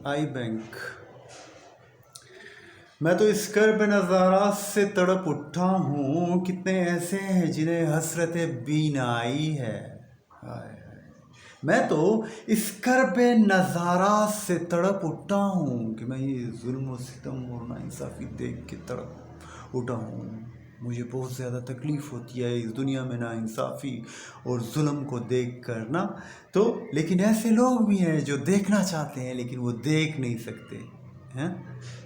आई bank. मैं तो इस कर्ब नज़ारात से तड़प उठा हूँ, कितने ऐसे हैं जिन्हें हसरत बीनाई है। हाय हाय। मैं तो इस कर्ब नज़ारात से तड़प उठा हूँ कि मैं ये जुल्म व सितम और नाइंसाफ़ी देख के तड़प उठा हूँ। मुझे बहुत ज़्यादा तकलीफ़ होती है इस दुनिया में नाइंसाफ़ी और जुल्म को देख कर ना। तो लेकिन ऐसे लोग भी हैं जो देखना चाहते हैं लेकिन वो देख नहीं सकते हैं।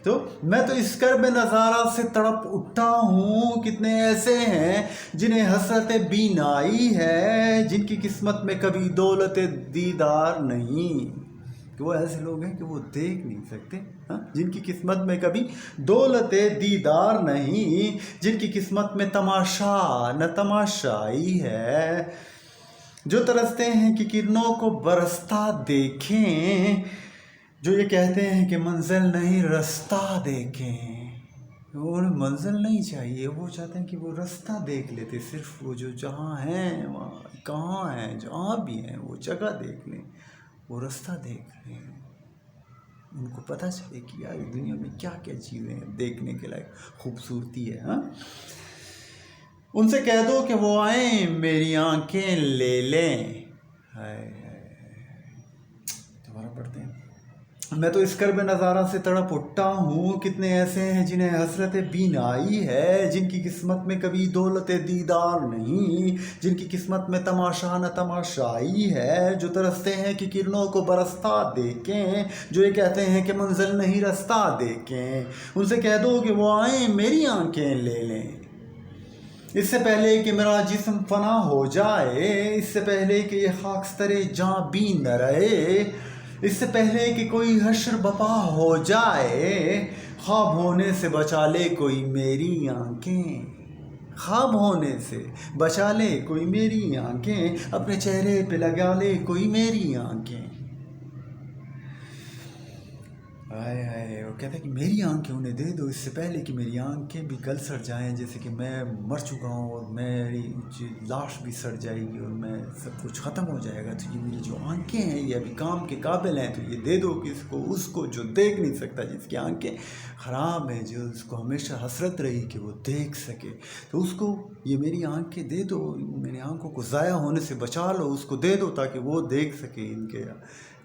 तो मैं तो इस कर्ब नज़ारा से तड़प उठा हूँ, कितने ऐसे हैं जिन्हें हसरत बीनाई है, जिनकी किस्मत में कभी दौलत दीदार नहीं। कि वो ऐसे लोग हैं कि वो देख नहीं सकते, हाँ, जिनकी किस्मत में कभी दौलत दीदार नहीं, जिनकी किस्मत में तमाशा न तमाशाई है, जो तरसते हैं कि किरणों को बरसता देखें, जो ये कहते हैं कि मंजिल नहीं रास्ता देखें। वो मंजिल नहीं चाहिए, वो चाहते हैं कि वो रास्ता देख लेते, सिर्फ वो जो जहाँ हैं वहाँ कहाँ हैं, जहाँ भी हैं वो जगह देख लें, वो रास्ता देख लें, उनको पता चले कि यार दुनिया में क्या क्या चीज़ें हैं देखने के लायक, खूबसूरती है। हाँ, उनसे कह दो कि वो आए मेरी आंखें ले लें। हाय दोबारा पढ़ते हैं। मैं तो इस कर्ब नज़ारा से तड़प उठा हूँ, कितने ऐसे हैं जिन्हें हसरत बीनाई है, जिनकी किस्मत में कभी दौलत दीदार नहीं, जिनकी किस्मत में तमाशा न तमाशाई है, जो तरसते हैं कि किरणों को बरसता देखें, जो ये कहते हैं कि मंजिल नहीं रास्ता देखें। उनसे कह दो कि वो आए मेरी आंखें ले लें, इससे पहले कि मेरा जिस्म फना हो जाए, इससे पहले कि ये खाकस्तरे जां भी न रहे, इससे पहले कि कोई हश्र बपा हो जाए, ख्वाब होने से बचा ले कोई मेरी आंखें, ख्वाब होने से बचा ले कोई मेरी आंखें, अपने चेहरे पे लगा ले कोई मेरी आंखें। हाय हाय, वो कहता है कि मेरी आंखें उन्हें दे दो, इससे पहले कि मेरी आंखें भी गल सड़ जाएं, जैसे कि मैं मर चुका हूँ और मेरी लाश भी सड़ जाएगी और मैं सब कुछ ख़त्म हो जाएगा। तो ये मेरी जो आंखें हैं ये अभी काम के काबिल हैं, तो ये दे दो किसको, उसको जो देख नहीं सकता, जिसकी आंखें ख़राब हैं, जो उसको हमेशा हसरत रही कि वो देख सके, तो उसको ये मेरी आंखें दे दो, मेरी आंखों को ज़ाया होने से बचा लो, उसको दे दो ताकि वो देख सके इनके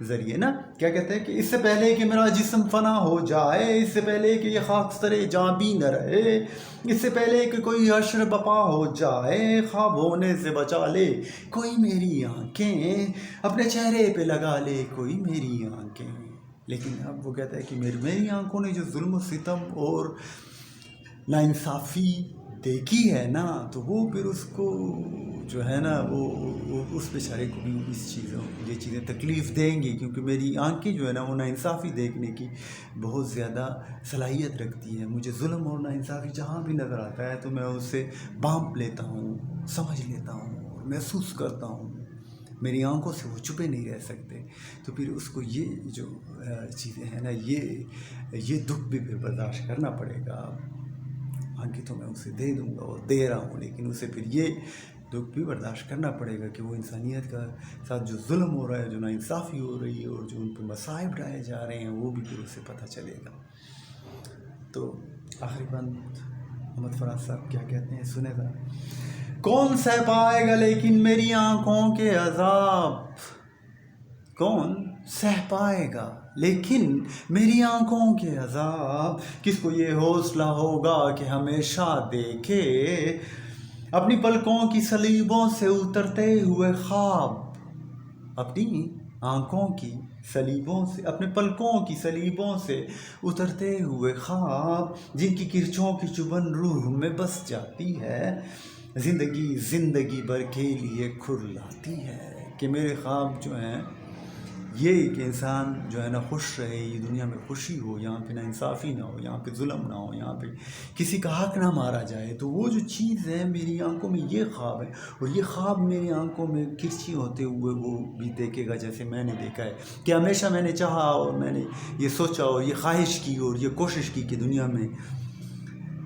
ज़रिए ना। क्या कहते हैं कि इससे पहले कि मेरा जिस्म फना हो जाए, इससे पहले कि ये खाकस्तरे जां भी न रहे, इससे पहले कि कोई हश्र बपा हो जाए, ख्वाब होने से बचा ले कोई मेरी आंखें, अपने चेहरे पे लगा ले कोई मेरी आंखें। लेकिन अब वो कहता है कि मेरी आंखों ने जो जुल्म सितम और नाइंसाफ़ी देखी है ना, तो वो फिर उसको जो है ना वो उस बेचारे को भी ये चीज़ें तकलीफ़ देंगी, क्योंकि मेरी आंखें जो है ना वो नाइंसाफ़ी देखने की बहुत ज़्यादा सलाहियत रखती है। मुझे जुल्म और नाइंसाफ़ी जहाँ भी नज़र आता है तो मैं उससे भांप लेता हूँ, समझ लेता हूँ और महसूस करता हूँ। मेरी आंखों से वो छुपे नहीं रह सकते। तो फिर उसको ये जो चीज़ें हैं ना, ये दुख भी फिर बर्दाश्त करना पड़ेगा। आंखें तो मैं उसे दे दूँगा और दे रहा हूँ, लेकिन उसे फिर ये दुख भी बर्दाश्त करना पड़ेगा कि वो इंसानियत का साथ जो जुल्म हो रहा है, जो नाइंसाफ़ी हो रही है और जो उन पर मसाइब ढाए जा रहे हैं, वो भी फिर उसे पता चलेगा। तो आखिरी बंद मोहम्मद फराज साहब क्या कहते हैं, सुनेगा। कौन सह पाएगा लेकिन मेरी आंखों के अजाब, कौन सह पाएगा लेकिन मेरी आंखों के अजाब, किसको ये हौसला होगा कि हमेशा देखे अपनी पलकों की सलीबों से उतरते हुए ख्वाब, अपनी आंखों की सलीबों से, अपने पलकों की सलीबों से उतरते हुए ख्वाब, जिनकी किरचों की चुभन रूह में बस जाती है, ज़िंदगी भर के लिए खुरलाती है। कि मेरे ख्वाब जो हैं ये कि इंसान जो है ना खुश रहे, ये दुनिया में खुशी हो, यहाँ पे ना इंसाफ़ी ना हो, यहाँ पे जुल्म ना हो, यहाँ पे किसी का हक ना मारा जाए। तो वो जो चीज़ है मेरी आंखों में ये ख्वाब है, और ये ख्वाब मेरी आंखों में किरची होते हुए वो भी देखेगा, जैसे मैंने देखा है कि हमेशा मैंने चाहा और मैंने ये सोचा और ये ख्वाहिश की और ये कोशिश की कि दुनिया में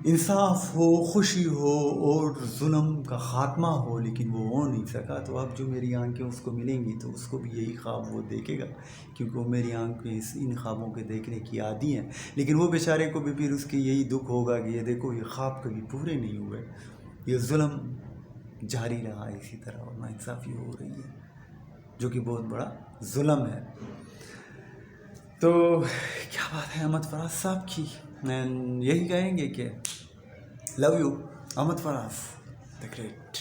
انصاف ہو، خوشی ہو اور ظلم کا خاتمہ ہو، لیکن وہ ہو نہیں سکا. تو اب جو میری آنکھیں اس کو ملیں گی تو اس کو بھی یہی خواب وہ دیکھے گا، کیونکہ وہ میری آنکھیں ان خوابوں کے دیکھنے کی عادی ہیں. لیکن وہ بیچارے کو بھی پھر اس کی یہی دکھ ہوگا کہ یہ دیکھو یہ خواب کبھی پورے نہیں ہوئے، یہ ظلم جاری رہا اسی طرح اور ناانصافی ہو رہی ہے، جو کہ بہت بڑا ظلم ہے. تو کیا بات ہے احمد فراز صاحب کی. یہی کہیں گے کہ love you Ahmad Faraz the great.